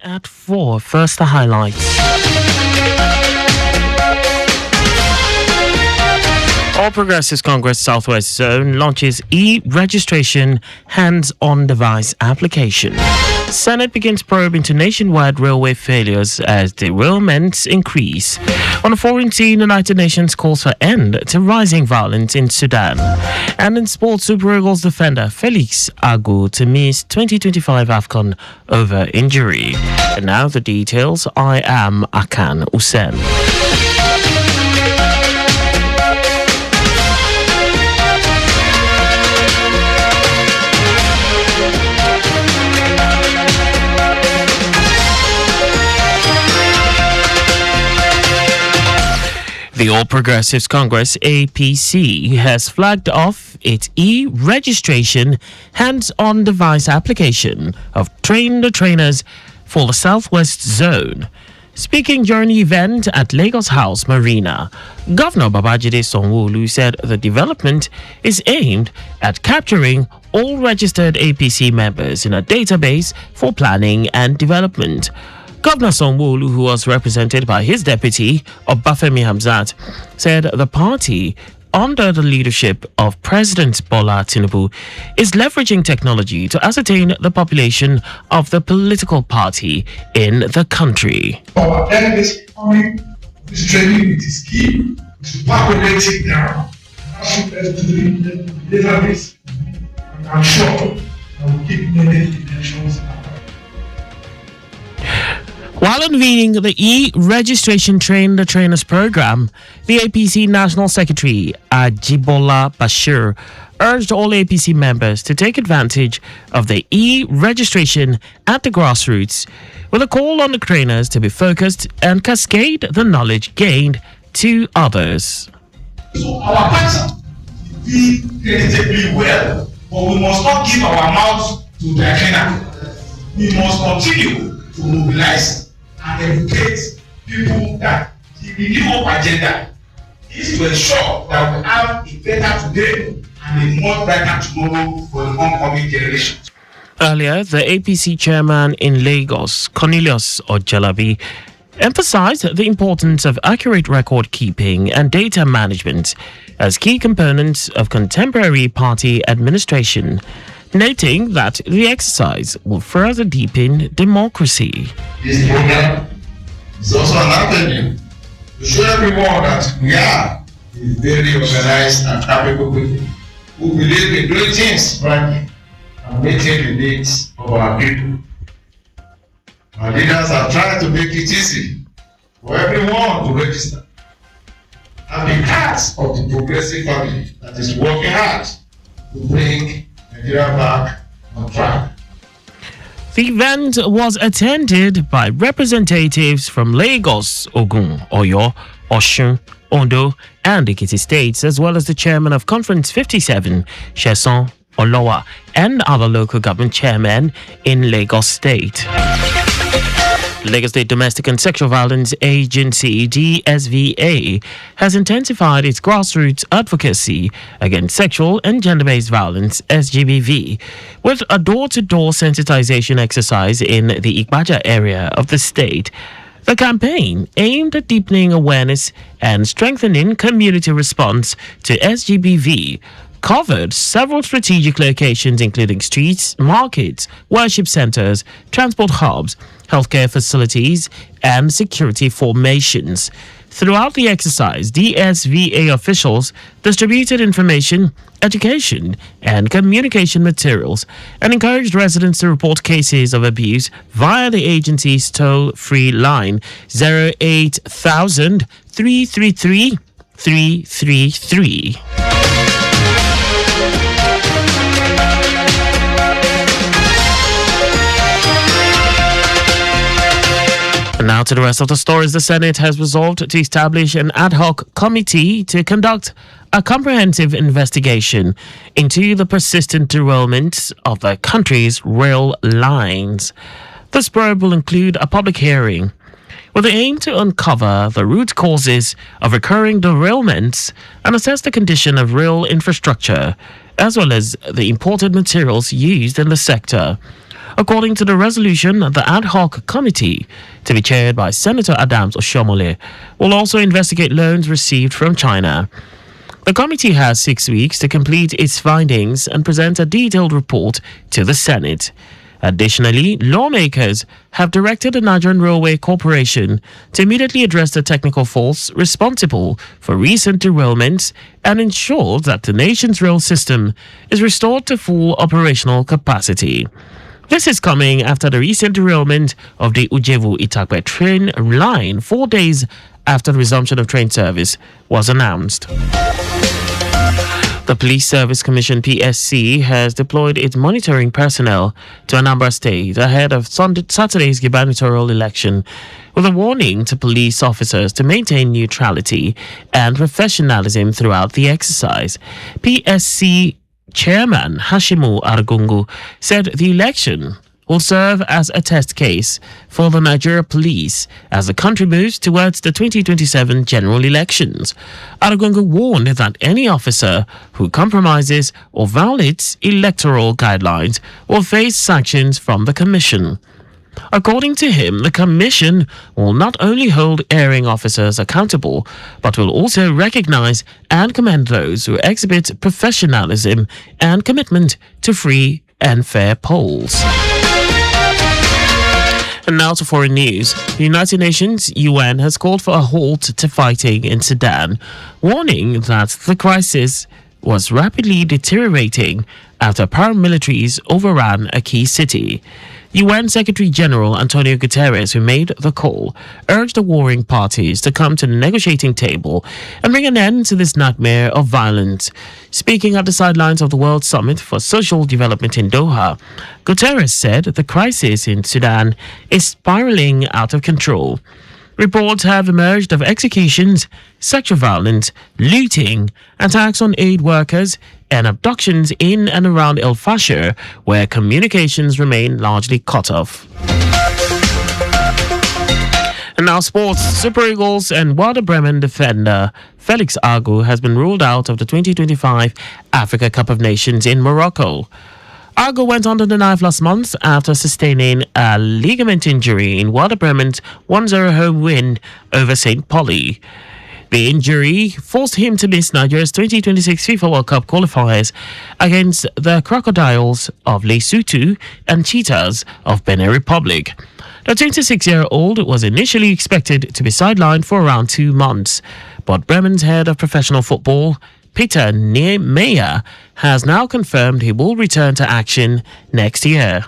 At 4, first the highlights. All Progressives Congress Southwest Zone launches e-registration hands-on device application. Senate begins probe into nationwide railway failures as derailments increase. On a foreign scene, United Nations calls for end to rising violence in Sudan. And in sports, Super Eagles defender Felix Agu to miss 2025 AFCON over injury. And now the details. I am Akan Usen. The All Progressives Congress (APC) has flagged off its e-registration hands-on device application of Train the Trainers for the Southwest Zone. Speaking during the event at Lagos House Marina, Governor Babajide Sanwo-Olu said the development is aimed at capturing all registered APC members in a database for planning and development. Governor Sanwo-Olu, who was represented by his deputy, Obafemi Hamzat, said the party, under the leadership of President Bola Tinubu, is leveraging technology to ascertain the population of the political party in the country. Our delegates coming this training with his key to populate it down. As to the database, I'm sure I will keep many intentions. While unveiling the e-registration Train the Trainers program, the APC National Secretary Ajibola Bashir urged all APC members to take advantage of the e-registration at the grassroots, with a call on the trainers to be focused and cascade the knowledge gained to others. So our party did relatively well, but we must not give our mouths to the trainer. We must continue to mobilize and educate people that the renewal agenda is to ensure that we have a better today and a much better tomorrow for the oncoming generations. Earlier, the APC chairman in Lagos, Cornelius Ojalabi, emphasized the importance of accurate record keeping and data management as key components of contemporary party administration, noting that the exercise will further deepen democracy. This program is also an avenue to show everyone that we are a very organized and capable people who believe in doing things right and meeting the needs of our people. Our leaders are trying to make it easy for everyone to register and be part of the progressive family that is working hard to bring Nigeria back on track. The event was attended by representatives from Lagos, Ogun, Oyo, Osun, Ondo, and Ekiti states, as well as the chairman of Conference 57, Sheson Olowa, and other local government chairmen in Lagos State. Lagos State Domestic and Sexual Violence Agency (DSVA) has intensified its grassroots advocacy against sexual and gender-based violence (SGBV) with a door-to-door sensitization exercise in the Igbaja area of the state. The campaign, aimed at deepening awareness and strengthening community response to SGBV, covered several strategic locations including streets, markets, worship centers, transport hubs, healthcare facilities, and security formations. Throughout the exercise, DSVA officials distributed information, education, and communication materials and encouraged residents to report cases of abuse via the agency's toll-free line 08000 333 333. Now to the rest of the stories. The Senate has resolved to establish an ad hoc committee to conduct a comprehensive investigation into the persistent derailment of the country's rail lines. This probe will include a public hearing with the aim to uncover the root causes of recurring derailments and assess the condition of rail infrastructure, as well as the imported materials used in the sector. According to the resolution, the ad hoc committee, to be chaired by Senator Adams Oshomole, will also investigate loans received from China. The committee has 6 weeks to complete its findings and present a detailed report to the Senate. Additionally, lawmakers have directed the Nigerian Railway Corporation to immediately address the technical faults responsible for recent derailments and ensure that the nation's rail system is restored to full operational capacity. This is coming after the recent derailment of the Ujevu-Itakpe train line 4 days after the resumption of train service was announced. The Police Service Commission (PSC) has deployed its monitoring personnel to Anambra State ahead of Saturday's gubernatorial election, with a warning to police officers to maintain neutrality and professionalism throughout the exercise. PSC Chairman Hashimu Argungu said the election will serve as a test case for the Nigeria police as the country moves towards the 2027 general elections. Argungu warned that any officer who compromises or violates electoral guidelines will face sanctions from the Commission. According to him, the Commission will not only hold erring officers accountable, but will also recognize and commend those who exhibit professionalism and commitment to free and fair polls. And now to foreign news. The United Nations UN has called for a halt to fighting in Sudan, warning that the crisis was rapidly deteriorating after paramilitaries overran a key city. UN Secretary General Antonio Guterres, who made the call, urged the warring parties to come to the negotiating table and bring an end to this nightmare of violence. Speaking at the sidelines of the World Summit for Social Development in Doha, Guterres said the crisis in Sudan is spiraling out of control. Reports have emerged of executions, sexual violence, looting, attacks on aid workers, and abductions in and around El Fasher, where communications remain largely cut off. And now sports. Super Eagles and Werder Bremen defender Felix Agu has been ruled out of the 2025 Africa Cup of Nations in Morocco. Agu went under the knife last month after sustaining a ligament injury in Werder Bremen's 1-0 home win over St. Pauli. The injury forced him to miss Nigeria's 2026 FIFA World Cup qualifiers against the Crocodiles of Lesotho and Cheetahs of Benin Republic. The 26-year-old was initially expected to be sidelined for around 2 months, but Bremen's head of professional football, Peter Niemeyer, has now confirmed he will return to action next year.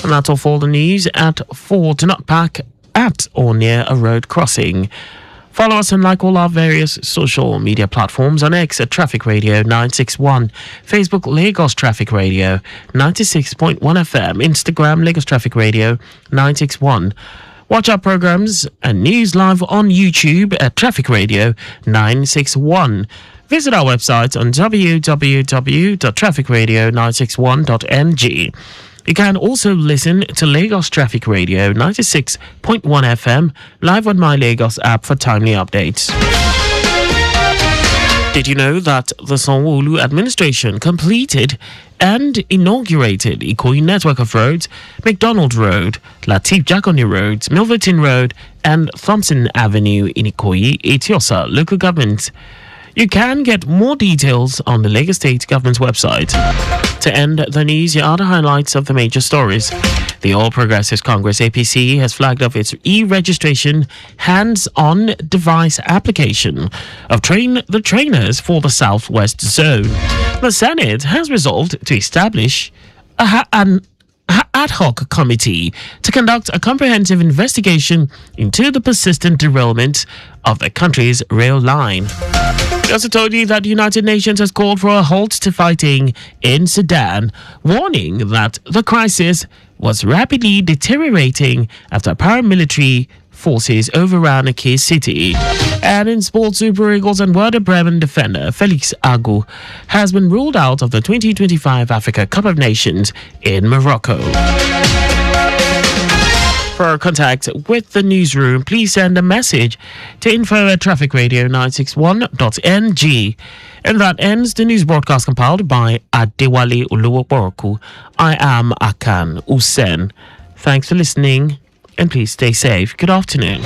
And that's all for the news at 4. Do not park at or near a road crossing. Follow us and like all our various social media platforms on X at Traffic Radio 961, Facebook Lagos Traffic Radio 96.1 FM, Instagram Lagos Traffic Radio 961. Watch our programs and news live on YouTube at Traffic Radio 961. Visit our website on www.trafficradio961.ng. You can also listen to Lagos Traffic Radio 96.1 FM live on my Lagos app for timely updates. Did you know that the Sanwo-Olu administration completed and inaugurated Ikoyi network of roads, McDonald Road, Lateef Jakoni Road, Milverton Road, and Thompson Avenue in Ikoyi, Etiosa local government? You can get more details on the Lagos State Government's website. To end the news, here are the highlights of the major stories. The All Progressives Congress APC has flagged up its e-registration hands-on device application of train the trainers for the Southwest Zone. The Senate has resolved to establish an ad hoc committee to conduct a comprehensive investigation into the persistent derailment of the country's rail line. We also told you that the United Nations has called for a halt to fighting in Sudan, warning that the crisis was rapidly deteriorating after paramilitary forces overran a key city. And in sports, Super Eagles and Werder Bremen defender Felix Agu has been ruled out of the 2025 Africa Cup of Nations in Morocco. For contact with the newsroom, please send a message to info@trafficradio961.ng. And that ends the news broadcast compiled by Adewale Oluwoporoku. I am Akan Usen. Thanks for listening, and please stay safe. Good afternoon.